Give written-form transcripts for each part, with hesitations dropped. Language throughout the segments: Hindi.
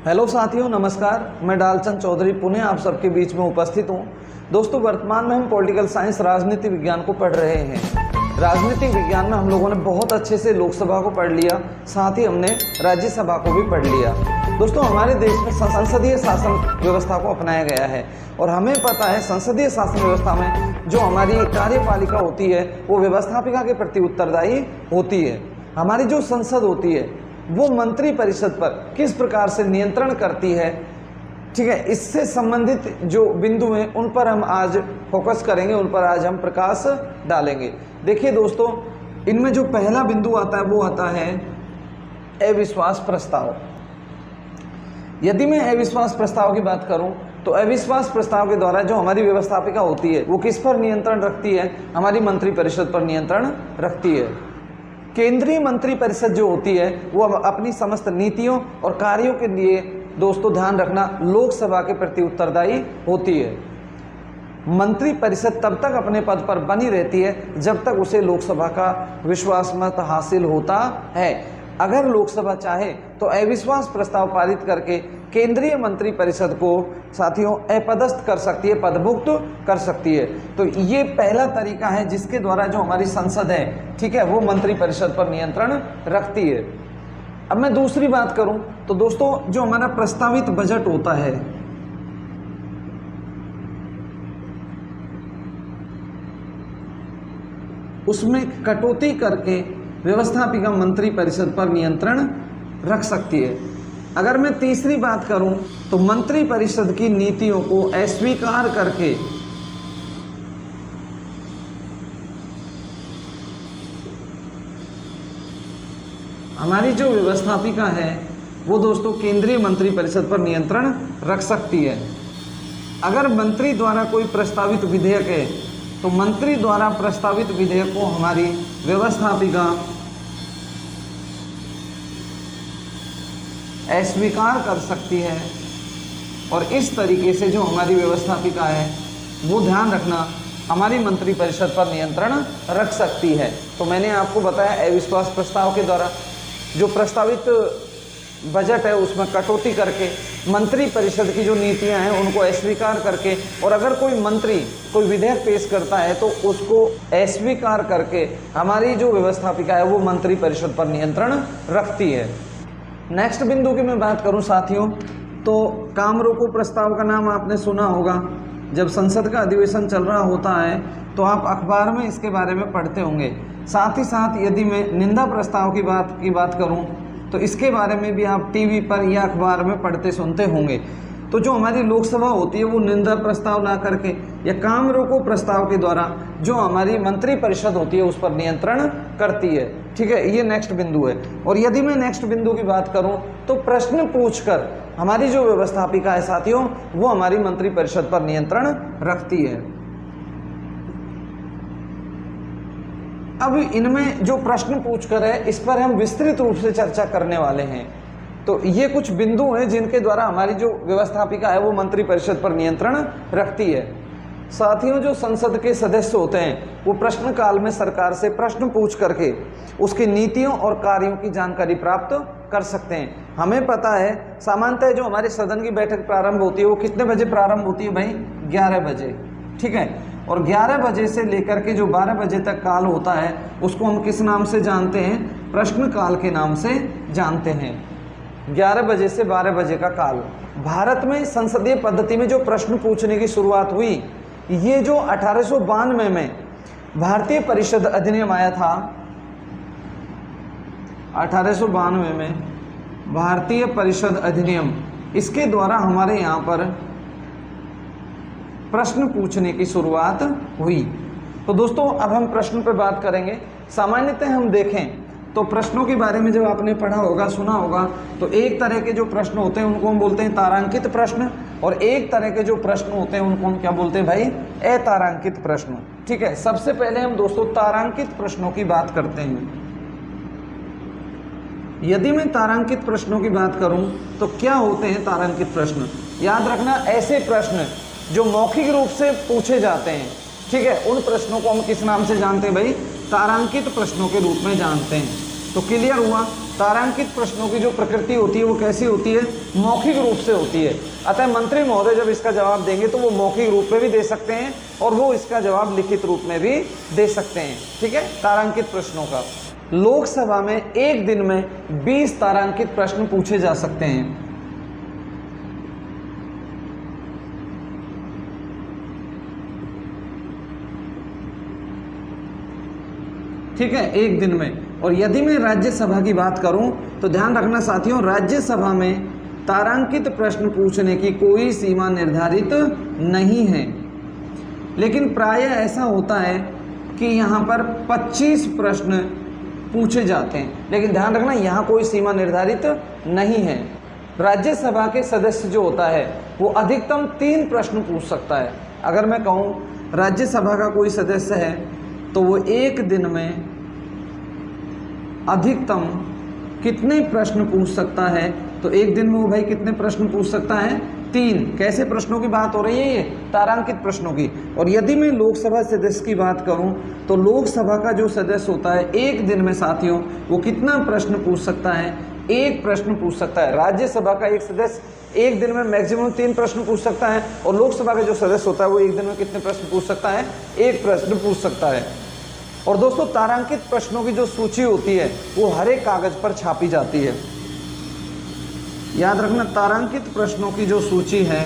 हेलो साथियों, नमस्कार। मैं डालचंद चौधरी पुणे आप सबके बीच में उपस्थित हूं। दोस्तों, वर्तमान में हम पॉलिटिकल साइंस राजनीति विज्ञान को पढ़ रहे हैं। राजनीतिक विज्ञान में हम लोगों ने बहुत अच्छे से लोकसभा को पढ़ लिया, साथ ही हमने राज्यसभा को भी पढ़ लिया। दोस्तों, हमारे देश में संसदीय शासन व्यवस्था को अपनाया गया है और हमें पता है संसदीय शासन व्यवस्था में जो हमारी कार्यपालिका होती है वो व्यवस्थापिका के प्रति उत्तरदायी होती है। हमारी जो संसद होती है वो मंत्री परिषद पर किस प्रकार से नियंत्रण करती है, ठीक है, इससे संबंधित जो बिंदु हैं उन पर हम आज फोकस करेंगे, उन पर आज हम प्रकाश डालेंगे। देखिए दोस्तों, इनमें जो पहला बिंदु आता है वो आता है अविश्वास प्रस्ताव। यदि मैं अविश्वास प्रस्ताव की बात करूं तो अविश्वास प्रस्ताव के द्वारा जो हमारी व्यवस्थापिका होती है वो किस पर नियंत्रण रखती है? हमारी मंत्री परिषद पर नियंत्रण रखती है। केंद्रीय मंत्री परिषद जो होती है वो अपनी समस्त नीतियों और कार्यों के लिए दोस्तों ध्यान रखना लोकसभा के प्रति उत्तरदायी होती है। मंत्री परिषद तब तक अपने पद पर बनी रहती है जब तक उसे लोकसभा का विश्वास मत हासिल होता है। अगर लोकसभा चाहे तो अविश्वास प्रस्ताव पारित करके केंद्रीय मंत्री परिषद को साथियों अपदस्थ कर सकती है, पदमुक्त कर सकती है। तो ये पहला तरीका है जिसके द्वारा जो हमारी संसद है, ठीक है, वो मंत्री परिषद पर नियंत्रण रखती है। अब मैं दूसरी बात करूं तो दोस्तों, जो हमारा प्रस्तावित बजट होता है उसमें कटौती करके व्यवस्थापिका मंत्री परिषद पर नियंत्रण रख सकती है। अगर मैं तीसरी बात करूं तो मंत्री परिषद की नीतियों को अस्वीकार करके हमारी जो व्यवस्थापिका है वो दोस्तों केंद्रीय मंत्री परिषद पर नियंत्रण रख सकती है। अगर मंत्री द्वारा कोई प्रस्तावित विधेयक है तो मंत्री द्वारा प्रस्तावित विधेयक को हमारी व्यवस्थापिका अस्वीकार कर सकती है और इस तरीके से जो हमारी व्यवस्थापिका है वो ध्यान रखना हमारी मंत्री परिषद पर नियंत्रण रख सकती है। तो मैंने आपको बताया अविश्वास प्रस्ताव के द्वारा जो प्रस्तावित बजट है उसमें कटौती करके मंत्री परिषद की जो नीतियां हैं उनको अस्वीकार करके, और अगर कोई मंत्री कोई विधेयक पेश करता है तो उसको अस्वीकार करके हमारी जो व्यवस्थापिका है वो मंत्री परिषद पर नियंत्रण रखती है। नेक्स्ट बिंदु की मैं बात करूं साथियों तो काम रोको प्रस्ताव का नाम आपने सुना होगा। जब संसद का अधिवेशन चल रहा होता है तो आप अखबार में इसके बारे में पढ़ते होंगे। साथ ही साथ यदि मैं निंदा प्रस्ताव की बात करूं तो इसके बारे में भी आप टीवी पर या अखबार में पढ़ते सुनते होंगे। तो जो हमारी लोकसभा होती है वो निंदा प्रस्ताव ला करके या काम रोको प्रस्ताव के द्वारा जो हमारी मंत्री परिषद होती है उस पर नियंत्रण करती है, ठीक है। ये नेक्स्ट बिंदु है। और यदि मैं नेक्स्ट बिंदु की बात करूं तो प्रश्न पूछकर हमारी जो व्यवस्थापिका है साथियों वो हमारी मंत्री परिषद पर नियंत्रण रखती है। अब इनमें जो प्रश्न पूछकर है इस पर हम विस्तृत रूप से चर्चा करने वाले हैं। तो ये कुछ बिंदु हैं जिनके द्वारा हमारी जो व्यवस्थापिका है वो मंत्री परिषद पर नियंत्रण रखती है। साथियों, जो संसद के सदस्य होते हैं वो प्रश्न काल में सरकार से प्रश्न पूछ करके उसकी नीतियों और कार्यों की जानकारी प्राप्त कर सकते हैं। हमें पता है सामान्यतः जो हमारे सदन की बैठक प्रारंभ होती है वो कितने बजे प्रारंभ होती है भाई? 11 बजे, ठीक है। और 11 बजे से लेकर के जो 12 बजे तक काल होता है उसको हम किस नाम से जानते हैं? प्रश्न काल के नाम से जानते हैं। 11 बजे से 12 बजे का काल। भारत में संसदीय पद्धति में जो प्रश्न पूछने की शुरुआत हुई ये जो 1892 में भारतीय परिषद अधिनियम आया था, 1892 में भारतीय परिषद अधिनियम, इसके द्वारा हमारे यहाँ पर प्रश्न पूछने की शुरुआत हुई। तो दोस्तों अब हम प्रश्न पर बात करेंगे। सामान्यतः हम देखें तो प्रश्नों के बारे में जब आपने पढ़ा होगा, सुना होगा, तो एक तरह के जो प्रश्न होते हैं उनको हम बोलते हैं तारांकित प्रश्न, और एक तरह के जो प्रश्न होते हैं उनको हम क्या बोलते हैं भाई? अतारांकित प्रश्न, ठीक है। सबसे पहले हम दोस्तों तारांकित प्रश्नों की बात करते हैं। यदि मैं तारांकित प्रश्नों की बात करूं तो क्या होते हैं तारांकित प्रश्न? याद रखना, ऐसे प्रश्न जो मौखिक रूप से पूछे जाते हैं, ठीक है, उन प्रश्नों को हम किस नाम से जानते हैं भाई? तारांकित प्रश्नों के रूप में जानते हैं। तो क्लियर हुआ तारांकित प्रश्नों की जो प्रकृति होती है वो कैसी होती है, मौखिक रूप से होती है। अतः मंत्री महोदय जब इसका जवाब देंगे तो वो मौखिक रूप में भी दे सकते हैं और वो इसका जवाब लिखित रूप में भी दे सकते हैं। ठीक है, तारांकित प्रश्नों का लोकसभा में एक दिन में 20 तारांकित प्रश्न पूछे जा सकते हैं। ठीक है, एक दिन में। और यदि मैं राज्यसभा की बात करूं तो ध्यान रखना साथियों, राज्यसभा में तारांकित प्रश्न पूछने की कोई सीमा निर्धारित नहीं है, लेकिन प्रायः ऐसा होता है कि यहाँ पर 25 प्रश्न पूछे जाते हैं, लेकिन ध्यान रखना यहाँ कोई सीमा निर्धारित नहीं है। राज्यसभा के सदस्य जो होता है वो अधिकतम 3 प्रश्न पूछ सकता है। अगर मैं कहूँ राज्यसभा का कोई सदस्य है तो वो एक दिन में अधिकतम कितने प्रश्न पूछ सकता है, तो एक दिन में वो भाई कितने प्रश्न पूछ सकता है, 3। कैसे प्रश्नों की बात हो रही है, ये तारांकित प्रश्नों की। और यदि मैं लोकसभा सदस्य की बात करूं तो लोकसभा का जो सदस्य होता है एक दिन में साथियों वो कितना प्रश्न पूछ सकता है, 1 प्रश्न पूछ सकता है। राज्यसभा का एक सदस्य एक दिन में मैक्सिमम 3 प्रश्न पूछ सकता है और लोकसभा का जो सदस्य होता है वो एक दिन में कितने प्रश्न पूछ सकता है, 1 प्रश्न पूछ सकता है। और दोस्तों तारांकित प्रश्नों की जो सूची होती है वो हर एक कागज पर छापी जाती है। याद रखना, तारांकित प्रश्नों की जो सूची है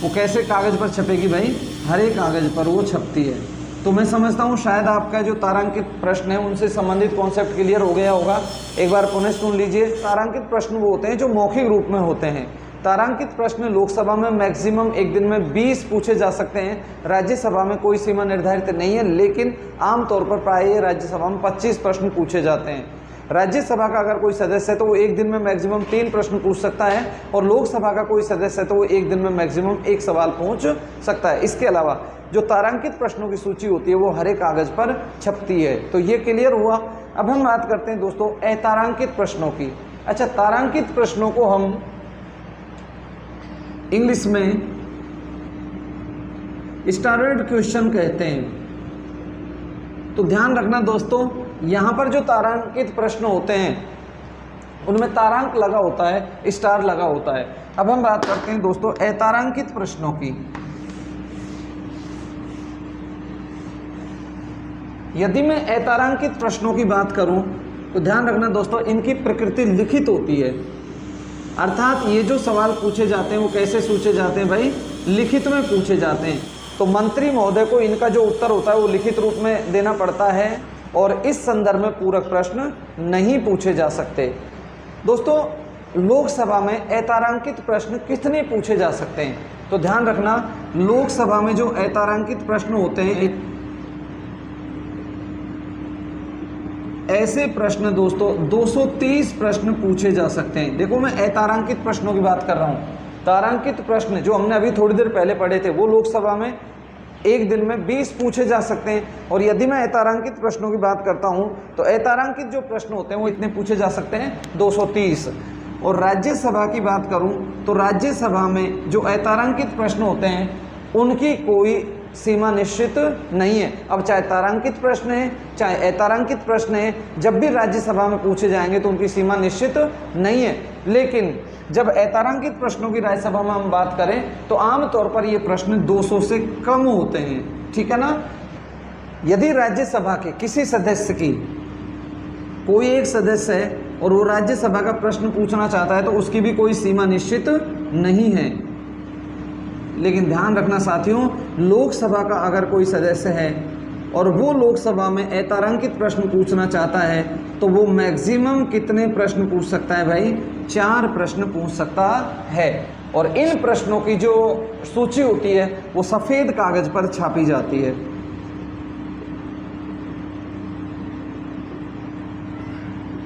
वो कैसे कागज पर छपेगी भाई, हर एक कागज पर वो छपती है। तो मैं समझता हूँ शायद आपका जो तारांकित प्रश्न है उनसे संबंधित कॉन्सेप्ट क्लियर हो गया होगा। एक बार पुनः सुन लीजिए। तारांकित प्रश्न वो होते हैं जो मौखिक रूप में होते हैं। तारांकित प्रश्न लोकसभा में मैक्सिमम एक दिन में 20 पूछे जा सकते हैं। राज्यसभा में कोई सीमा निर्धारित नहीं है, लेकिन आमतौर पर प्रायः राज्यसभा में 25 प्रश्न पूछे जाते हैं। राज्यसभा का अगर कोई सदस्य है तो वो एक दिन में मैक्सिमम 3 प्रश्न पूछ सकता है और लोकसभा का कोई सदस्य है तो वो एक दिन में मैक्सिमम 1 सवाल पूछ सकता है। इसके अलावा जो तारांकित प्रश्नों की सूची होती है वो हर एक कागज पर छपती है। तो ये क्लियर हुआ। अब हम बात करते हैं दोस्तों अतारांकित प्रश्नों की। अच्छा, तारांकित प्रश्नों को हम इंग्लिश में स्टैंडर्ड क्वेश्चन कहते हैं। तो ध्यान रखना दोस्तों, यहाँ पर जो तारांकित प्रश्न होते हैं उनमें तारांक लगा होता है, स्टार लगा होता है। अब हम बात करते हैं दोस्तों अतारांकित प्रश्नों की। यदि मैं अतारांकित प्रश्नों की बात करूं तो ध्यान रखना दोस्तों, इनकी प्रकृति लिखित होती है। अर्थात ये जो सवाल पूछे जाते हैं वो कैसे पूछे जाते हैं भाई, लिखित में पूछे जाते हैं। तो मंत्री महोदय को इनका जो उत्तर होता है वो लिखित रूप में देना पड़ता है और इस संदर्भ में पूरक प्रश्न नहीं पूछे जा सकते। दोस्तों लोकसभा में अतारांकित प्रश्न कितने पूछे जा सकते हैं, तो ध्यान रखना लोकसभा में जो अतारांकित प्रश्न होते हैं ऐसे प्रश्न दोस्तों 230 प्रश्न पूछे जा सकते हैं। देखो मैं अतारांकित प्रश्नों की बात कर रहा हूँ। तारांकित प्रश्न जो हमने अभी थोड़ी देर पहले पढ़े थे वो लोकसभा में एक दिन में 20 पूछे जा सकते हैं। और यदि मैं अतारांकित प्रश्नों की बात करता हूँ तो अतारांकित जो प्रश्न होते हैं वो इतने पूछे जा सकते हैं 230। और राज्यसभा की बात करूँ तो राज्यसभा में जो अतारांकित प्रश्न होते हैं उनकी कोई सीमा निश्चित नहीं है। अब चाहे तारांकित प्रश्न है चाहे अतारांकित प्रश्न है, जब भी राज्यसभा में पूछे जाएंगे तो उनकी सीमा निश्चित नहीं है। लेकिन जब अतारांकित प्रश्नों की राज्यसभा में हम बात करें तो आमतौर पर ये प्रश्न 200 से कम होते हैं। ठीक है ना। यदि राज्यसभा के किसी सदस्य की कोई एक सदस्य है और वो राज्यसभा का प्रश्न पूछना चाहता है तो उसकी भी कोई सीमा निश्चित नहीं है। लेकिन ध्यान रखना साथियों, लोकसभा का अगर कोई सदस्य है और वो लोकसभा में अतारांकित प्रश्न पूछना चाहता है तो वो मैक्सिमम कितने प्रश्न पूछ सकता है भाई, 4 प्रश्न पूछ सकता है। और इन प्रश्नों की जो सूची होती है वो सफ़ेद कागज पर छापी जाती है।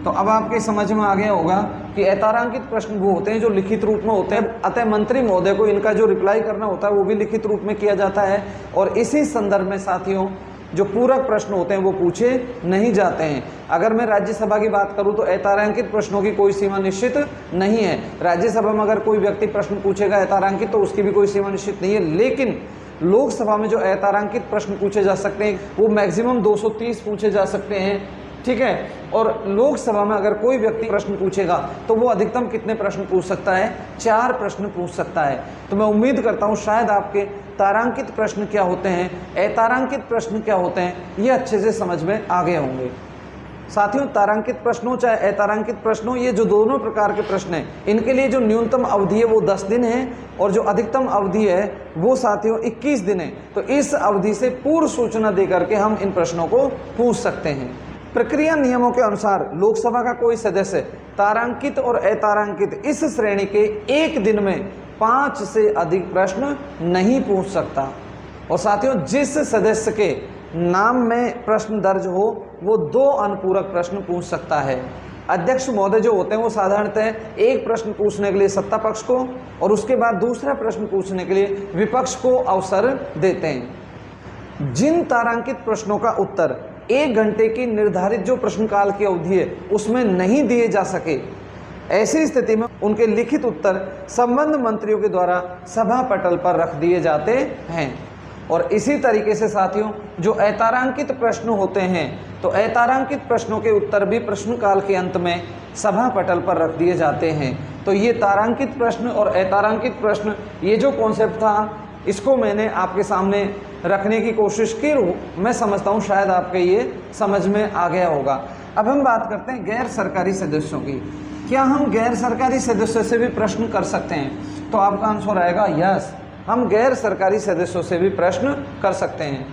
तो अब आपके समझ में आ गया होगा कि अतारांकित प्रश्न वो होते हैं जो लिखित रूप में होते हैं। अतः मंत्री महोदय को इनका जो रिप्लाई करना होता है वो भी लिखित रूप में किया जाता है। और इसी संदर्भ में साथियों जो पूरक प्रश्न होते हैं वो पूछे नहीं जाते हैं। अगर मैं राज्यसभा की बात करूं तो अतारांकित प्रश्नों की कोई सीमा निश्चित नहीं है। राज्यसभा में अगर कोई व्यक्ति प्रश्न पूछेगा अतारांकित तो उसकी भी कोई सीमा निश्चित नहीं है। लेकिन लोकसभा में जो अतारांकित प्रश्न पूछे जा सकते हैं वो मैक्सिमम 230 पूछे जा सकते हैं। ठीक है। और लोकसभा में अगर कोई व्यक्ति प्रश्न पूछेगा तो वो अधिकतम कितने प्रश्न पूछ सकता है? 4 प्रश्न पूछ सकता है। तो मैं उम्मीद करता हूँ शायद आपके तारांकित प्रश्न क्या होते हैं, अतारांकित प्रश्न क्या होते हैं, ये अच्छे से समझ में आ गए होंगे। साथियों, तारांकित प्रश्नों चाहे अतारांकित प्रश्नों, ये जो दोनों प्रकार के प्रश्न हैं, इनके लिए जो न्यूनतम अवधि है वो 10 दिन है और जो अधिकतम अवधि है वो साथियों 21 दिन है। तो इस अवधि से पूर्व सूचना देकर के हम इन प्रश्नों को पूछ सकते हैं। प्रक्रिया नियमों के अनुसार लोकसभा का कोई सदस्य तारांकित और अतारांकित इस श्रेणी के एक दिन में 5 से अधिक प्रश्न नहीं पूछ सकता। और साथियों, जिस सदस्य के नाम में प्रश्न दर्ज हो वो 2 अनुपूरक प्रश्न पूछ सकता है। अध्यक्ष महोदय जो होते हैं वो साधारणतः एक प्रश्न पूछने के लिए सत्ता पक्ष को और उसके बाद दूसरा प्रश्न पूछने के लिए विपक्ष को अवसर देते हैं। जिन तारांकित प्रश्नों का उत्तर 1 घंटे की निर्धारित जो प्रश्नकाल की अवधि है उसमें नहीं दिए जा सके, ऐसी स्थिति में उनके लिखित उत्तर संबंध मंत्रियों के द्वारा सभा पटल पर रख दिए जाते हैं। और इसी तरीके से साथियों, जो अतारांकित प्रश्न होते हैं तो अतारांकित प्रश्नों के उत्तर भी प्रश्नकाल के अंत में सभा पटल पर रख दिए जाते हैं। तो ये तारांकित प्रश्न और अतारांकित प्रश्न, ये जो कॉन्सेप्ट था, इसको मैंने आपके सामने रखने की कोशिश की। मैं समझता हूँ शायद आपके ये समझ में आ गया होगा। अब हम बात करते हैं गैर सरकारी सदस्यों की। क्या हम गैर सरकारी सदस्यों से भी प्रश्न कर सकते हैं? तो आपका आंसर आएगा यस, हम गैर सरकारी सदस्यों से भी प्रश्न कर सकते हैं।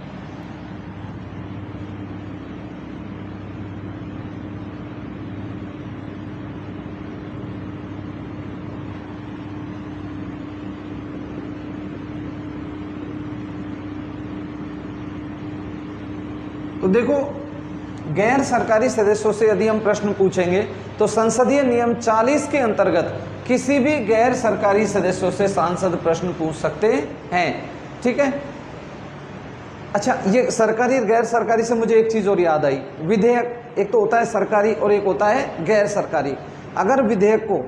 तो देखो, गैर सरकारी सदस्यों से यदि हम प्रश्न पूछेंगे तो संसदीय नियम 40 के अंतर्गत किसी भी गैर सरकारी सदस्यों से सांसद प्रश्न पूछ सकते हैं। ठीक है। अच्छा, ये सरकारी गैर सरकारी से मुझे एक चीज और याद आई। विधेयक एक तो होता है सरकारी और एक होता है गैर सरकारी। अगर विधेयक को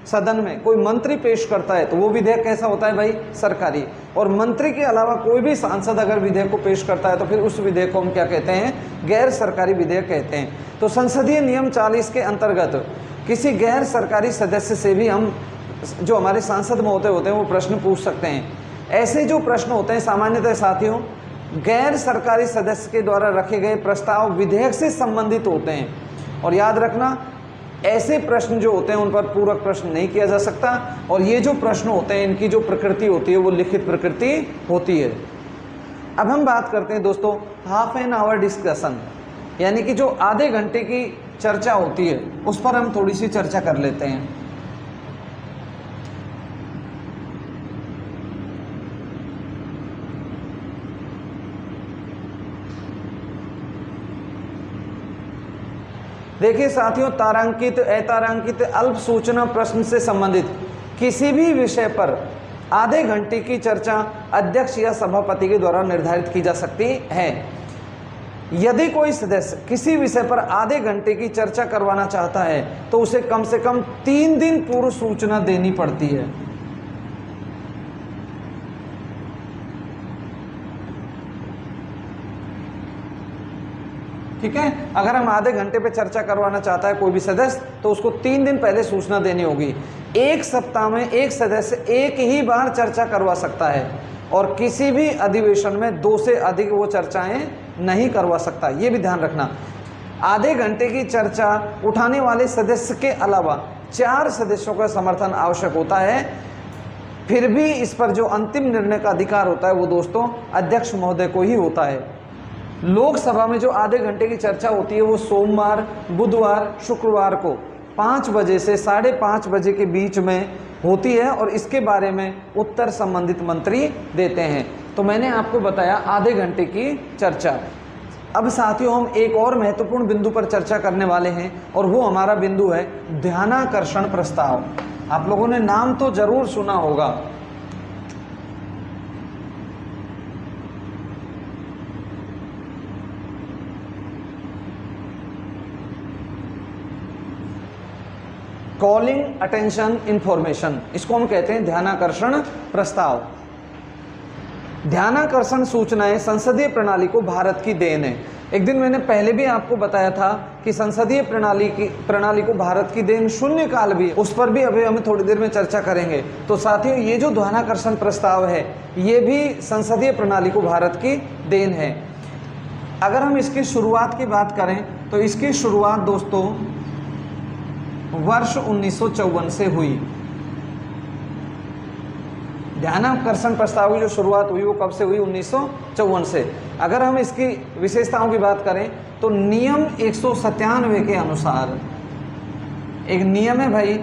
सदन में कोई मंत्री पेश करता है तो वो विधेयक कैसा होता है भाई? सरकारी। और मंत्री के अलावा कोई भी सांसद अगर विधेयक को पेश करता है तो फिर उस विधेयक को हम क्या कहते हैं? गैर सरकारी विधेयक कहते हैं। तो संसदीय नियम 40 के अंतर्गत किसी गैर सरकारी सदस्य से भी हम, जो हमारे सांसद महोदय होते हैं, वो प्रश्न पूछ सकते हैं। ऐसे जो प्रश्न होते हैं सामान्यतः साथियों गैर सरकारी सदस्य के द्वारा रखे गए प्रस्ताव विधेयक से संबंधित होते हैं। और याद रखना, ऐसे प्रश्न जो होते हैं उन पर पूरक प्रश्न नहीं किया जा सकता। और ये जो प्रश्न होते हैं इनकी जो प्रकृति होती है वो लिखित प्रकृति होती है। अब हम बात करते हैं दोस्तों हाफ एन आवर डिस्कशन, यानी कि जो आधे घंटे की चर्चा होती है उस पर हम थोड़ी सी चर्चा कर लेते हैं। देखिए साथियों, तारांकित अतारांकित अल्प सूचना प्रश्न से संबंधित किसी भी विषय पर आधे घंटे की चर्चा अध्यक्ष या सभापति के द्वारा निर्धारित की जा सकती है। यदि कोई सदस्य किसी विषय पर आधे घंटे की चर्चा करवाना चाहता है तो उसे कम से कम 3 दिन पूर्व सूचना देनी पड़ती है। ठीक है। अगर हम आधे घंटे पे चर्चा करवाना चाहता है कोई भी सदस्य तो उसको 3 दिन पहले सूचना देनी होगी। एक सप्ताह में एक सदस्य एक ही बार चर्चा करवा सकता है और किसी भी अधिवेशन में 2 से अधिक वो चर्चाएं नहीं करवा सकता। ये भी ध्यान रखना। आधे घंटे की चर्चा उठाने वाले सदस्य के अलावा 4 सदस्यों का समर्थन आवश्यक होता है। फिर भी इस पर जो अंतिम निर्णय का अधिकार होता है वो दोस्तों अध्यक्ष महोदय को ही होता है। लोकसभा में जो आधे घंटे की चर्चा होती है वो सोमवार, बुधवार, शुक्रवार को 5 बजे से 5:30 बजे के बीच में होती है और इसके बारे में उत्तर संबंधित मंत्री देते हैं। तो मैंने आपको बताया आधे घंटे की चर्चा। अब साथियों हम एक और महत्वपूर्ण बिंदु पर चर्चा करने वाले हैं और वो हमारा बिंदु है ध्यानाकर्षण प्रस्ताव। आप लोगों ने नाम तो जरूर सुना होगा। कॉलिंग अटेंशन इंफॉर्मेशन, इसको हम कहते हैं ध्यानाकर्षण प्रस्ताव। ध्यानाकर्षण सूचनाएं संसदीय प्रणाली को भारत की देन है। एक दिन मैंने पहले भी आपको बताया था कि संसदीय प्रणाली को भारत की देन शून्यकाल भी है, उस पर भी अभी हम थोड़ी देर में चर्चा करेंगे। तो साथियों, ये जो ध्यानाकर्षण प्रस्ताव है ये भी संसदीय प्रणाली को भारत की देन है। अगर हम इसकी शुरुआत की बात करें तो इसकी शुरुआत दोस्तों वर्ष 1954 से हुई। ध्यानाकर्षण प्रस्ताव की जो शुरुआत हुई वो कब से हुई? 1954 से। अगर हम इसकी विशेषताओं की बात करें तो नियम 197 के अनुसार, एक नियम है भाई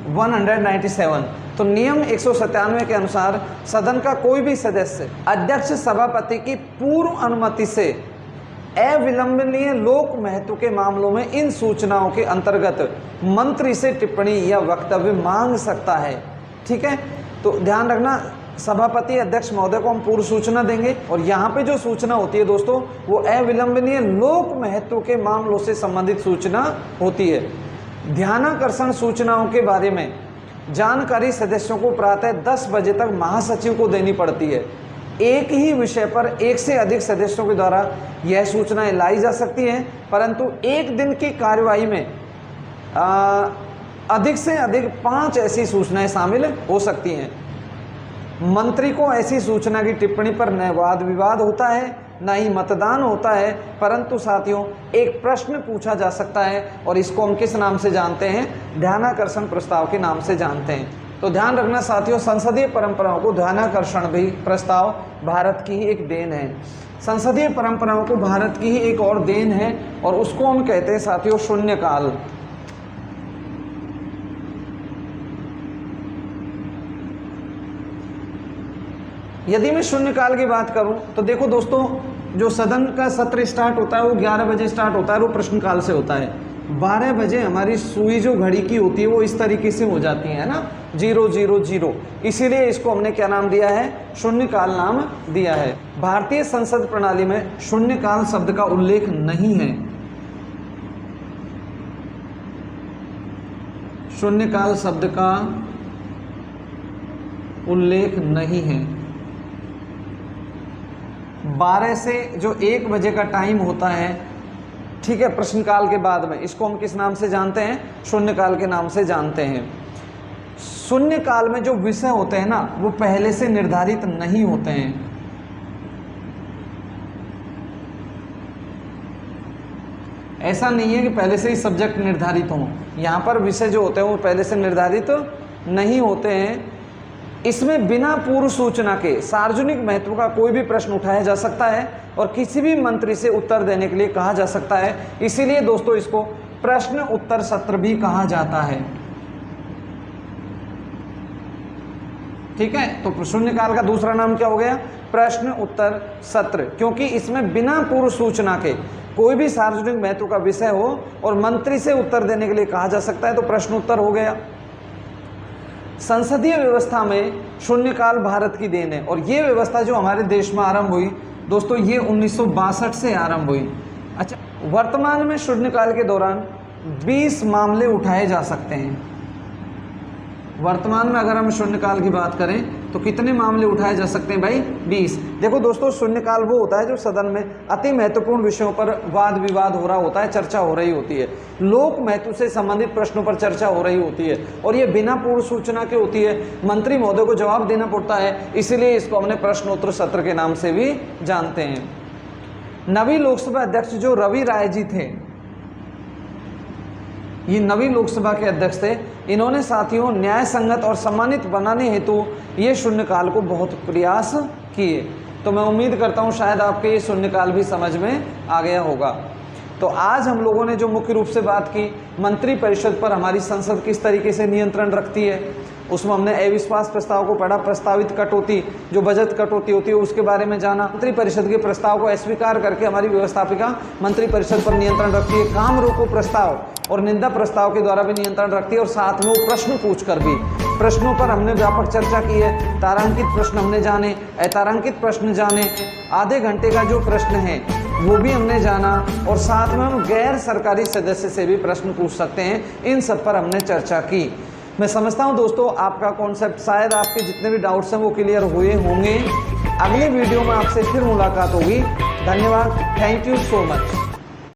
197, तो नियम 197 के अनुसार सदन का कोई भी सदस्य अध्यक्ष सभापति की पूर्व अनुमति से अविलंबनीय लोक महत्व के मामलों में इन सूचनाओं के अंतर्गत मंत्री से टिप्पणी या वक्तव्य मांग सकता है। ठीक है, तो ध्यान रखना, सभापति अध्यक्ष महोदय को हम पूर्व सूचना देंगे और यहाँ पे जो सूचना होती है दोस्तों वो अविलंबनीय लोक महत्व के मामलों से संबंधित सूचना होती है। ध्यानाकर्षण सूचनाओं के बारे में जानकारी सदस्यों को प्रातः 10 बजे तक महासचिव को देनी पड़ती है। एक ही विषय पर एक से अधिक सदस्यों के द्वारा यह सूचनाएं लाई जा सकती हैं, परंतु एक दिन की कार्यवाही में अधिक से अधिक 5 ऐसी सूचनाएं शामिल हो सकती हैं। मंत्री को ऐसी सूचना की टिप्पणी पर न वाद विवाद होता है, न ही मतदान होता है, परंतु साथियों एक प्रश्न पूछा जा सकता है और इसको हम किस नाम से जानते हैं? ध्यानाकर्षण प्रस्ताव के नाम से जानते हैं। तो ध्यान रखना साथियों, संसदीय परंपराओं को ध्यानाकर्षण भी प्रस्ताव भारत की ही एक देन है। संसदीय परंपराओं को भारत की ही एक और देन है और उसको हम कहते हैं साथियों शून्यकाल। यदि मैं शून्यकाल की बात करूं तो देखो दोस्तों, जो सदन का सत्र स्टार्ट होता है वो 11 बजे स्टार्ट होता है, वो प्रश्नकाल से होता है। 12 बजे हमारी सुई जो घड़ी की होती है वो इस तरीके से हो जाती है ना, 000, इसीलिए इसको हमने क्या नाम दिया है? शून्यकाल नाम दिया है। भारतीय संसद प्रणाली में शून्यकाल शब्द का उल्लेख नहीं है। शून्यकाल शब्द का उल्लेख नहीं है। 12 से जो 1 बजे का टाइम होता है, ठीक है, प्रश्नकाल के बाद में, इसको हम किस नाम से जानते हैं? शून्यकाल के नाम से जानते हैं। शून्यकाल में जो विषय होते हैं ना वो पहले से निर्धारित नहीं होते हैं। ऐसा नहीं है कि पहले से ही सब्जेक्ट निर्धारित हों। यहाँ पर विषय जो होते हैं वो पहले से निर्धारित नहीं होते हैं। इसमें बिना पूर्व सूचना के सार्वजनिक महत्व का कोई भी प्रश्न उठाया जा सकता है और किसी भी मंत्री से उत्तर देने के लिए कहा जा सकता है। इसीलिए दोस्तों इसको प्रश्न उत्तर सत्र भी कहा जाता है। ठीक है, तो शून्यकाल का दूसरा नाम क्या हो गया? प्रश्न उत्तर सत्र, क्योंकि इसमें बिना पूर्व सूचना के कोई भी सार्वजनिक महत्व का विषय हो और मंत्री से उत्तर देने के लिए कहा जा सकता है, तो प्रश्न उत्तर हो गया। संसदीय व्यवस्था में शून्यकाल भारत की देन है और ये व्यवस्था जो हमारे देश में आरंभ हुई दोस्तों ये 1962 से आरंभ हुई। अच्छा, वर्तमान में शून्यकाल के दौरान 20 मामले उठाए जा सकते हैं। वर्तमान में अगर हम शून्यकाल की बात करें तो कितने मामले उठाए जा सकते हैं भाई? 20। देखो दोस्तों, शून्यकाल वो होता है जो सदन में अति महत्वपूर्ण विषयों पर वाद विवाद हो रहा होता है, चर्चा हो रही होती है, लोक महत्व से संबंधित प्रश्नों पर चर्चा हो रही होती है और ये बिना पूर्व सूचना के होती है। मंत्री महोदय को जवाब देना पड़ता है, इसीलिए इसको हमने प्रश्नोत्तर सत्र के नाम से भी जानते हैं। नवी लोकसभा अध्यक्ष जो रवि राय जी थे, ये नवी लोकसभा के अध्यक्ष थे, इन्होंने साथियों न्याय संगत और सम्मानित बनाने हेतु ये शून्यकाल को बहुत प्रयास किए। तो मैं उम्मीद करता हूँ शायद आपके ये शून्यकाल भी समझ में आ गया होगा। तो आज हम लोगों ने जो मुख्य रूप से बात की, मंत्रिपरिषद पर हमारी संसद किस तरीके से नियंत्रण रखती है, उसमें हमने अविश्वास प्रस्ताव को पढ़ा, प्रस्तावित कटौती जो बजट कटौती होती है उसके बारे में जाना, मंत्रिपरिषद के प्रस्ताव को अस्वीकार करके हमारी व्यवस्थापिका मंत्रिपरिषद पर नियंत्रण रखती है, काम रोको प्रस्ताव और निंदा प्रस्ताव के द्वारा भी नियंत्रण रखती है और साथ में वो प्रश्न पूछ कर भी, प्रश्नों पर हमने व्यापक चर्चा की है। तारांकित प्रश्न हमने जाने, अतारांकित प्रश्न जाने, आधे घंटे का जो प्रश्न है वो भी हमने जाना और साथ में हम गैर सरकारी सदस्य से भी प्रश्न पूछ सकते हैं। इन सब पर हमने चर्चा की। मैं समझता हूं दोस्तों आपका कॉन्सेप्ट, शायद आपके जितने भी डाउट्स हैं वो क्लियर हुए होंगे। अगले वीडियो में आपसे फिर मुलाकात होगी। धन्यवाद। Thank you so much.